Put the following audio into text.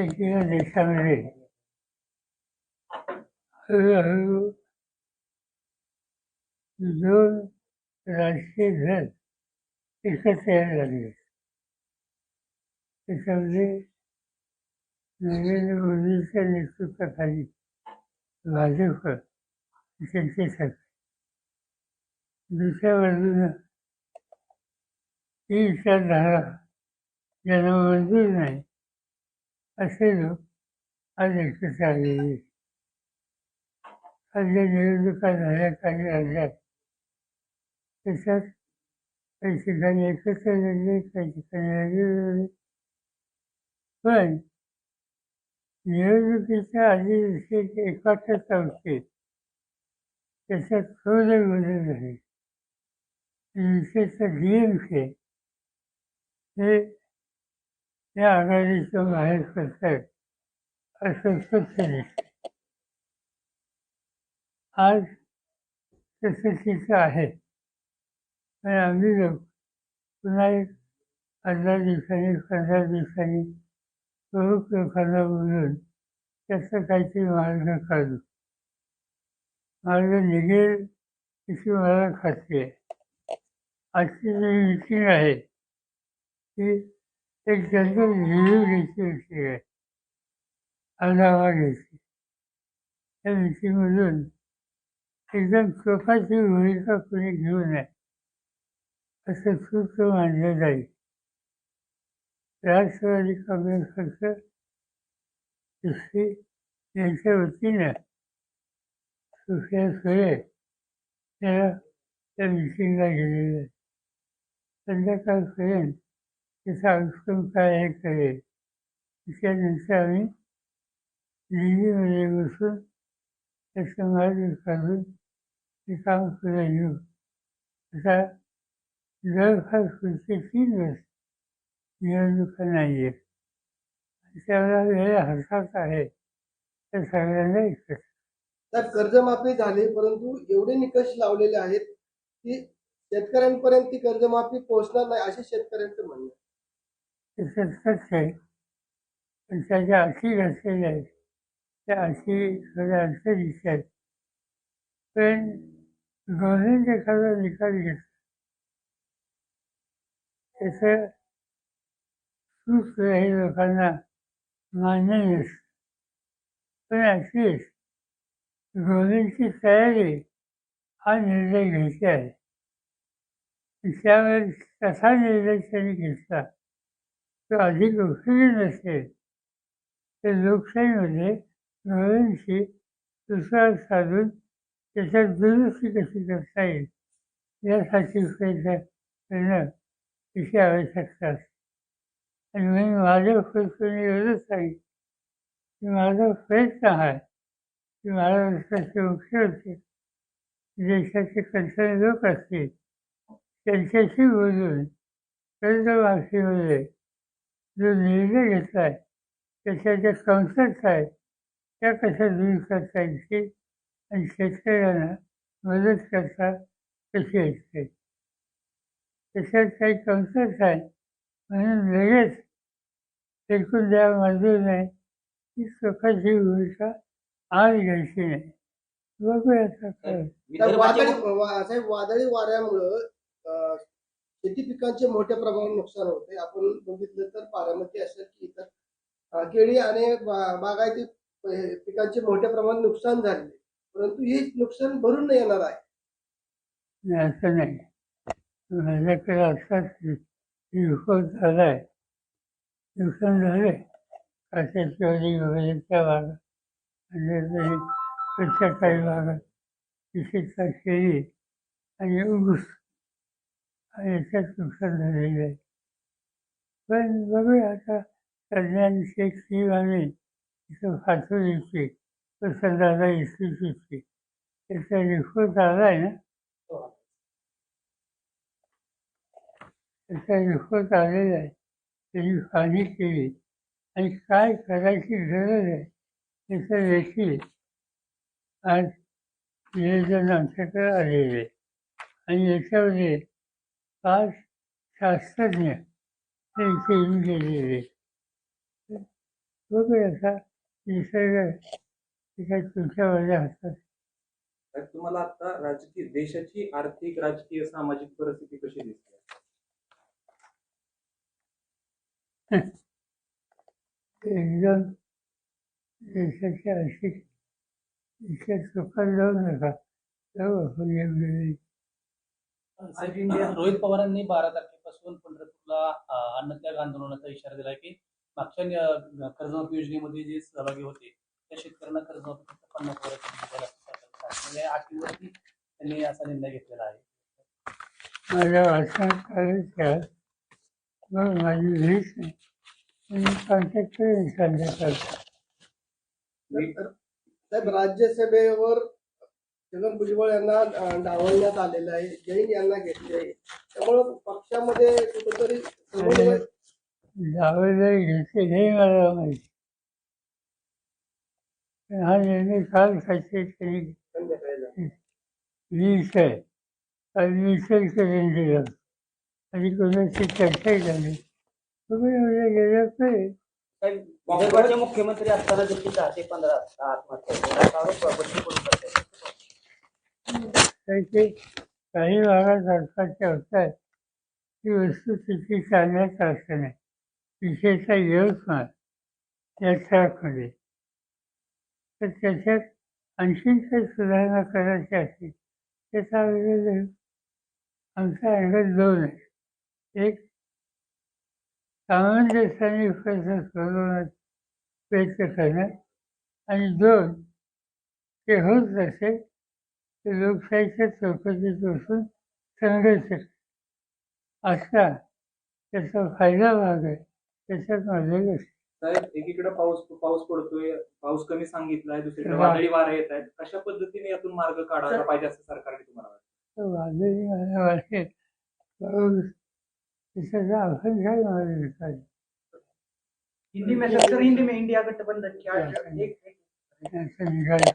या देशामध्ये हळूहळू 2 राजकीय दल एकत्र यायला लागले. त्याच्यामध्ये नरेंद्र मोदींच्या नेतृत्वाखाली भाजप त्यांचे सरकार. दुसऱ्या बाजूनं ही विचारधारा ज्यांना मंजूर नाही असे लोक आज एकत्र आलेले. सध्या निवडणुका झाल्या काही राज्यात, त्याच्यात काही ठिकाणी एकत्र लढले, काही ठिकाणी वेगळे. पण निवडणुकीच्या आधी जशी एकात्मता होते त्याच्यात थोडे बदल झाले. विशेषतः DMK हे या आघाडीच्या बाहेर पडतात असं स्वच्छ दिसतं. आज तसं तिथं आहे, पण आम्ही लोक पुन्हा एक 15 दिवसांनी 15 दिवसांनी प्रमुख लोकांना बोलून त्याचा काहीतरी मार्ग काढू. मार्ग निघेल अशी मला खात्री आहे. आजची जी मीटिंग आहे ती एक जनरल रिव्ह्यू घ्यायची मीटिंग आहे, आढावा घ्यायची. त्या मीटिंगमधून एकदम स्वतःची भूमिका कोणी घेऊ नये असं सूत्र मानलं जाईल. राष्ट्रवादी काँग्रेस पक्ष दुसरी यांच्या वतीनं सुप्रिया सुळे याला त्या मीटिंगला गेलेलं आहे. संध्याकाळपर्यंत त्याचा आउटकम काय हे कळेल. त्याच्यानंतर आम्ही दिल्लीमध्ये बसून त्याचं मार्ग काढून ते काम पुढे घेऊ. आता जवळपास पुढचे 3 वर्ष निवडणुका नाही आहेत. त्यावेळेला वेळ हातात आहे त्या सगळ्यांना एकत्र. तर कर्जमाफी झाली, परंतु एवढे निकष लावलेले आहेत की शेतकऱ्यांपर्यंत ती कर्जमाफी पोहोचणार नाही असे शेतकऱ्यांचं म्हणणं आहे. त्याचं सत्य आहे, पण त्याच्या अटी घातलेल्या आहेत. त्या अटी थोड्या अडचणीच्या आहेत. पण गव्हर्नमेंट एखादा निकाल घेतला त्याचं सूत्र हे लोकांना मान्य नसतं. पण ॲटलिस्ट गव्हर्नमेंटची तयारी हा निर्णय घ्यायचा आहे. त्यावेळेस तसा निर्णय त्यांनी घेतला तो अधिक उपयोगी नसेल तर लोकशाहीमध्ये गव्हर्नमेंटशी दुसरा साधून त्याच्यात दुरुस्ती कशी करता येईल यासाठी प्रयत्न करणं त्याची आवश्यकता असते. आणि म्हणून माझ्या पक्षाने एवढंच सांगितलं की माझा प्रयत्न आहे की महाराष्ट्राचे मुख्यमंत्री देशाचे कणखर लोक असतील त्यांच्याशी बोलून कर्जमाफीमध्ये जो निर्णय घेतला आहे त्याच्या ज्या कन्सेप्ट्स आहेत त्या कशा दूर करता येतील आणि शेतकऱ्यांना मदत करता कशी येते. त्याच्यात काही कन्सेप्ट्स आहेत म्हणून लगेच फेकून द्यावं मंजूर नाही ही स्वतःची भूमिका आज घ्यायची नाही. बघूया आता काय. वादळी वाऱ्यामुळं शेती पिकांचे मोठ्या प्रमाणात नुकसान होते. आपण बघितलं तर बारामती असेल की इतर केळी आणि बागायती पिकांचे मोठ्या प्रमाणात नुकसान झाले, परंतु हे नुकसान भरून नाही येणार आहे. असं नाही. माझ्याकडे असाच रिपोर्ट झाला आहे. नुकसान झाले काशाची वगैरेच्या भागात आणि पुढच्या काही भागात विशेषतः केळी आणि ऊस याच्यात नुकसान झालेलं आहे. पण बघूया आता सध्याची एक टीम आम्ही तिथं फातोडीची वसंतदादा इन्स्टिट्यूटची त्याचा रिपोर्ट आला आहे ना, त्याचा रिपोर्ट आलेला आहे. त्याची पाहणी केली आणि काय करायची गरज आहे त्याचं देखील आज नियोजन आमच्याकडे आलेलं आहे. आणि याच्यामध्ये 5 शास्त्रज्ञ ते इथे येऊन गेलेले. बघूया आता निसर्ग त्याच्यात तुमच्या माझ्या हातात. साहेब, तुम्हाला आता राजकीय देशाची आर्थिक राजकीय सामाजिक परिस्थिती कशी दिसते? एकदम देशाच्या आर्थिक देशात सुखात जाऊ नका. जाऊ आपण वेगवेगळी. रोहित पवारांनी 12 तारखेपासून पंढरपूरला अन्नत्याग आंदोलनाचा इशारा दिला की मागच्या कर्जमाफी योजनेमध्ये जे सहभागी होते त्या शेतकऱ्यांना कर्जमाफी फक्त 50% आठवड्यावरती त्यांनी असा निर्णय घेतलेला आहे. माझ्या वाचनात मग माझी भेट नाही. मी कॉन्टॅक्ट करेन संध्याकाळी. साहेब, राज्यसभेवर छगन भुजबळ यांना डावलण्यात आलेलं आहे, जैन यांना घेतले आहे, त्यामुळं पक्षामध्ये कुठेतरी समन्वय डावलले घेतले हे मला माहिती. पण हा निर्णय काल खायचे तरी संध्याकाळी वीस आहे. काल वीसच करून दिलं आणि कोणाची चर्चाही झाली. बघूया गेलं काय. विदर्भाचे मुख्यमंत्री असताना देखील 10 ते 15 आत्महत्या आरोप बच्चू कडू करतात. त्याचे काही भागात सरकारच्या होतात ही वस्तुस्थिती सांगण्यात अर्थ नाही. विशेषतः यवतमाळ या ट्रॅकमध्ये तर त्याच्यात आणखीन काही सुधारणा करायची असेल त्याचा वेगळं आमचा अंदाज दोन आहे. एक, सामंजस्याने प्रश्न सोडवण्यात प्रयत्न करण्यात आणि दोन, ते होत नसेल तर लोकशाहीच्या चौकटीत बसून संघर्ष असा त्याचा फायदा भाग आहे. त्याच्यात माझं लक्ष. साहेब, एकीकडे पाऊस पडतोय, पाऊस कमी सांगितलाय, दुसरीकडे वादळी वारे येत आहेत. कशा पद्धतीने यातून मार्ग काढायला पाहिजे असं सरकारने तुम्हाला वाटतं? वादळी मला वाटते पाऊस त्याचा आपण काय मार्ग हिंदी में सर, हिंदी में इंडिया गठबंधन की आज निघाला.